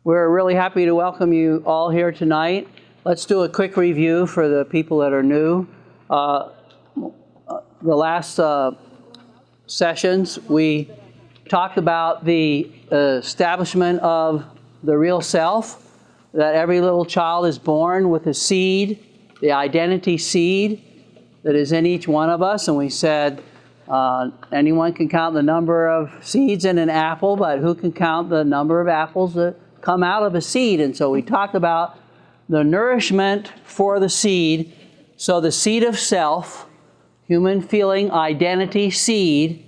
We're really happy to welcome you all here tonight. Let's do a quick review for the people that are new. The last sessions, we talked about the establishment of the real self, that every little child is born with a seed, the identity seed that is in each one of us. And we said anyone can count the number of seeds in an apple, but who can count the number of apples that come out of a seed? And so we talked about the nourishment for the seed. So the seed of self, human feeling identity seed,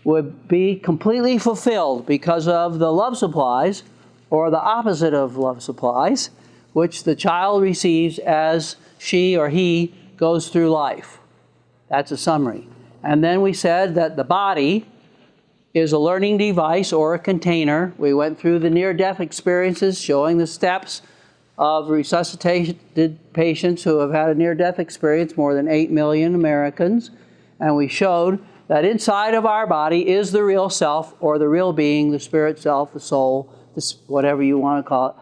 would be completely fulfilled because of the love supplies, or the opposite of love supplies, which the child receives as she or he goes through life. That's a summary. And then we said that the body is a learning device or a container. We went through the near-death experiences, showing the steps of resuscitated patients who have had a near-death experience, more than 8 million Americans. And we showed that inside of our body is the real self, or the real being, the spirit self, the soul, whatever you want to call it.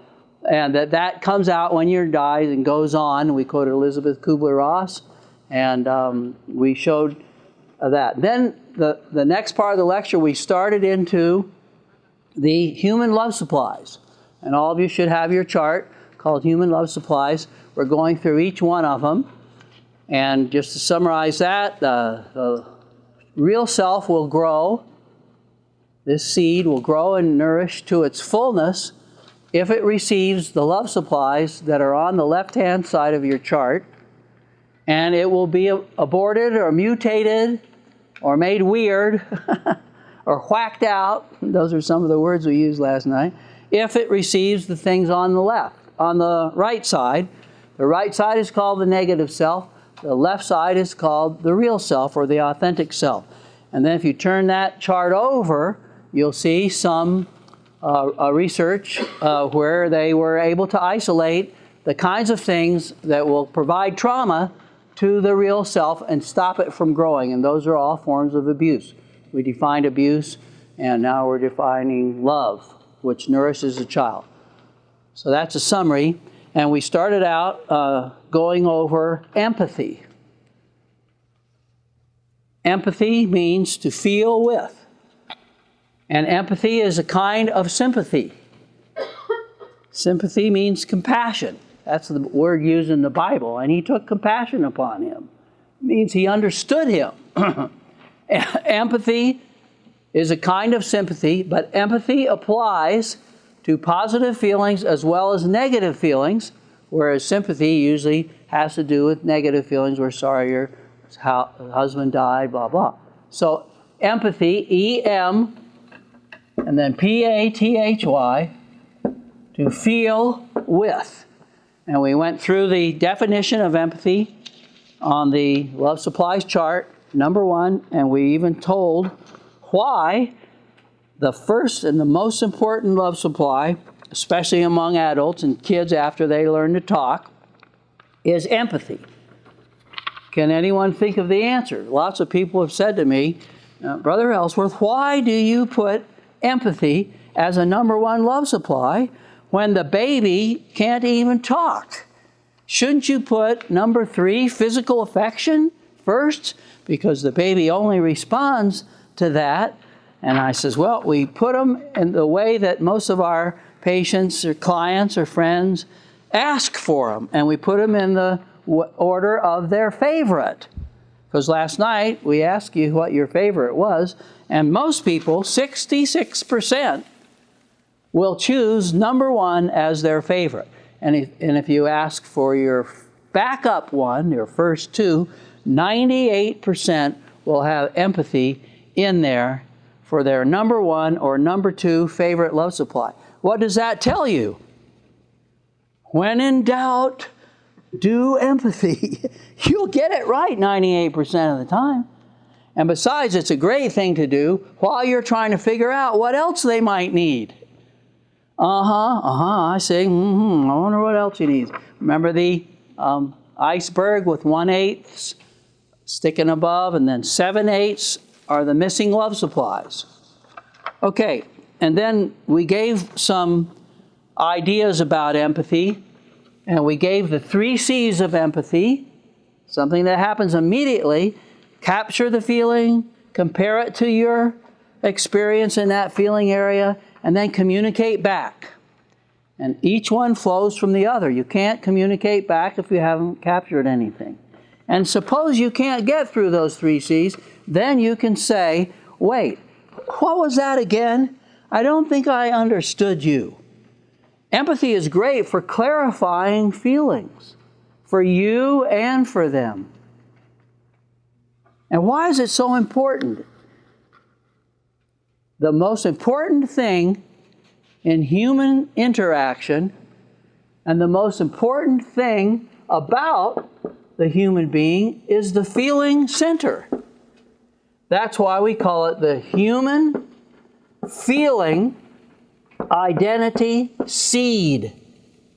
And that comes out when you die and goes on. We quoted Elizabeth Kubler-Ross, and we showed that. Then the next part of the lecture, we started into the human love supplies. And all of you should have your chart called Human Love Supplies. We're going through each one of them. And just to summarize that, the real self will grow. This seed will grow and nourish to its fullness if it receives the love supplies that are on the left-hand side of your chart. And it will be aborted or mutated or made weird or whacked out. Those are some of the words we used last night. If it receives the things on the left. On the right side, the right side is called the negative self. The left side is called the real self, or the authentic self. And then if you turn that chart over, you'll see some research where they were able to isolate the kinds of things that will provide trauma to the real self and stop it from growing. And those are all forms of abuse. We defined abuse, and now we're defining love, which nourishes a child. So that's a summary. And we started out going over empathy. Empathy means to feel with. And empathy is a kind of sympathy. Sympathy means compassion. That's the word used in the Bible. And he took compassion upon him. It means he understood him. Empathy is a kind of sympathy, but empathy applies to positive feelings as well as negative feelings, whereas sympathy usually has to do with negative feelings. We're sorry your husband died, blah, blah. So empathy, E-M, and then P-A-T-H-Y, to feel with. And we went through the definition of empathy on the Love Supplies chart, number 1, and we even told why the first and the most important love supply, especially among adults and kids after they learn to talk, is empathy. Can anyone think of the answer? Lots of people have said to me, Brother Ellsworth, why do you put empathy as a number 1 love supply when the baby can't even talk? Shouldn't you put number 3, physical affection, first? Because the baby only responds to that. And I says, well, we put them in the way that most of our patients or clients or friends ask for them. And we put them in the order of their favorite. Because last night we asked you what your favorite was. And most people, 66%, will choose number 1 as their favorite. And if you ask for your backup one, your first 2, 98% will have empathy in there for their number 1 or number 2 favorite love supply. What does that tell you? When in doubt, do empathy. You'll get it right 98% of the time. And besides, it's a great thing to do while you're trying to figure out what else they might need. I see. I wonder what else he needs. Remember the iceberg with 1/8 sticking above, and then 7/8 are the missing love supplies. Okay, and then we gave some ideas about empathy, and we gave the 3 C's of empathy, something that happens immediately. Capture the feeling, compare it to your experience in that feeling area, and then communicate back. And each one flows from the other. You can't communicate back if you haven't captured anything. And suppose you can't get through those 3 C's, then you can say, wait, what was that again? I don't think I understood you. Empathy is great for clarifying feelings, for you and for them. And why is it so important? The most important thing in human interaction and the most important thing about the human being is the feeling center. That's why we call it the human feeling identity seed.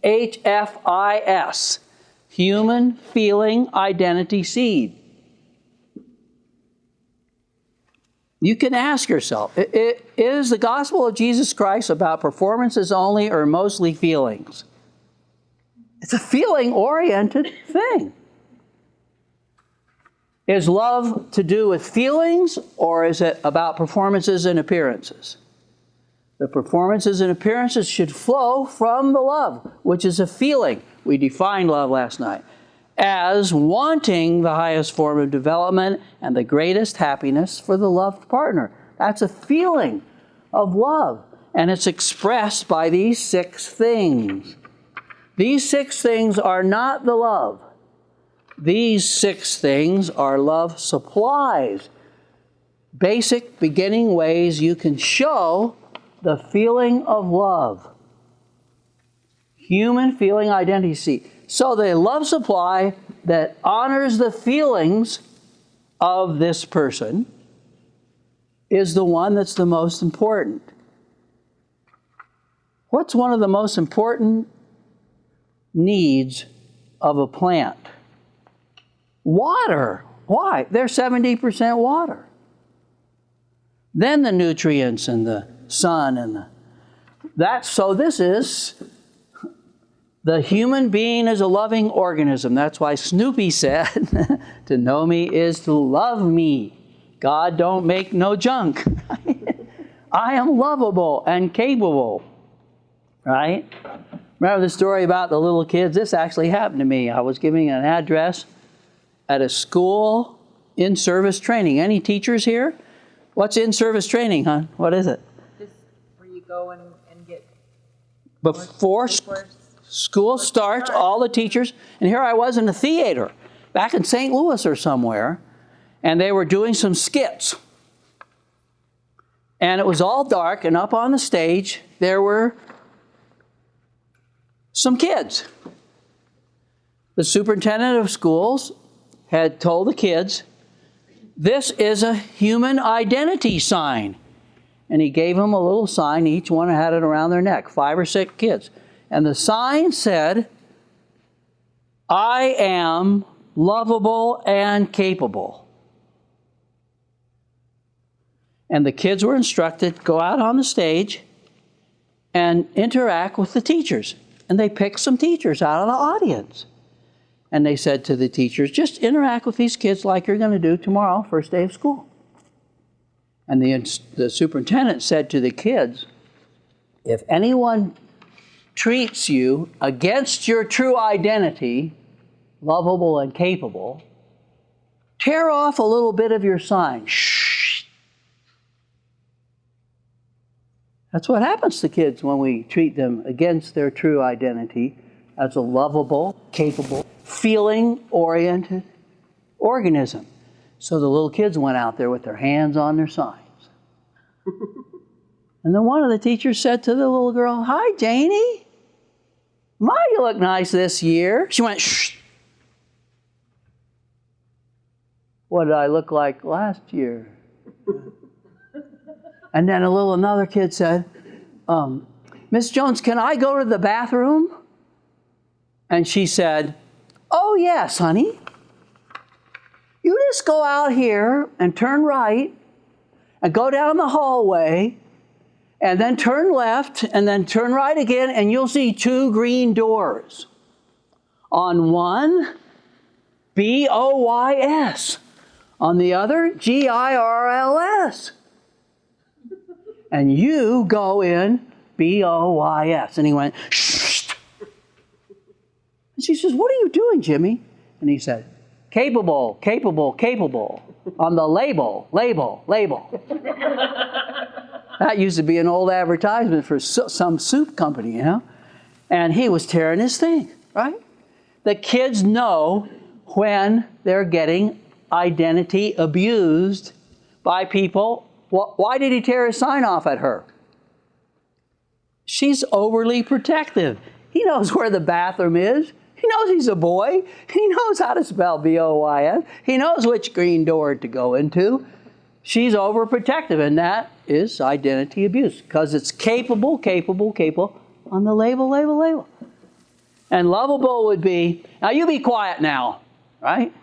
HFIS. Human feeling identity seed. You can ask yourself, is the gospel of Jesus Christ about performances only or mostly feelings? It's a feeling-oriented thing. Is love to do with feelings, or is it about performances and appearances? The performances and appearances should flow from the love, which is a feeling. We defined love last night as wanting the highest form of development and the greatest happiness for the loved partner. That's a feeling of love, and it's expressed by these 6 things. These 6 things are not the love. These 6 things are love supplies. Basic beginning ways you can show the feeling of love. Human feeling identity. So the love supply that honors the feelings of this person is the one that's the most important. What's one of the most important needs of a plant? Water. Why? They're 70% water. Then the nutrients and the sun and so this is the human being is a loving organism. That's why Snoopy said, to know me is to love me. God don't make no junk. I am lovable and capable. Right? Remember the story about the little kids? This actually happened to me. I was giving an address at a school in-service training. Any teachers here? What's in-service training, hon? What is it? Just where you go and get... Before school starts, all the teachers, and here I was in a theater back in St. Louis or somewhere, and they were doing some skits. And it was all dark, and up on the stage, there were some kids. The superintendent of schools had told the kids, this is a human identity sign. And he gave them a little sign. Each one had it around their neck, 5 or 6 kids. And the sign said, I am lovable and capable. And the kids were instructed to go out on the stage and interact with the teachers. And they picked some teachers out of the audience. And they said to the teachers, just interact with these kids like you're going to do tomorrow, first day of school. And the superintendent said to the kids, if anyone treats you against your true identity, lovable and capable, tear off a little bit of your sign. Shh. That's what happens to kids when we treat them against their true identity as a lovable, capable, feeling-oriented organism. So the little kids went out there with their hands on their signs. And then one of the teachers said to the little girl, hi, Janie. My, you look nice this year. She went, shh. What did I look like last year? And then another kid said, Miss Jones, can I go to the bathroom? And she said, oh, yes, honey. You just go out here and turn right and go down the hallway and then turn left, and then turn right again, and you'll see 2 green doors. On one, B-O-Y-S. On the other, G-I-R-L-S. And you go in B-O-Y-S. And he went, shh. And she says, what are you doing, Jimmy? And he said, capable, capable, capable. On the label, label, label. That used to be an old advertisement for some soup company, you know? And he was tearing his thing, right? The kids know when they're getting identity abused by people. Why did he tear his sign off at her? She's overly protective. He knows where the bathroom is. He knows he's a boy. He knows how to spell B-O-Y-S. He knows which green door to go into. She's overprotective, and that is identity abuse because it's capable, capable, capable on the label, label, label. And lovable would be, now you be quiet now, right?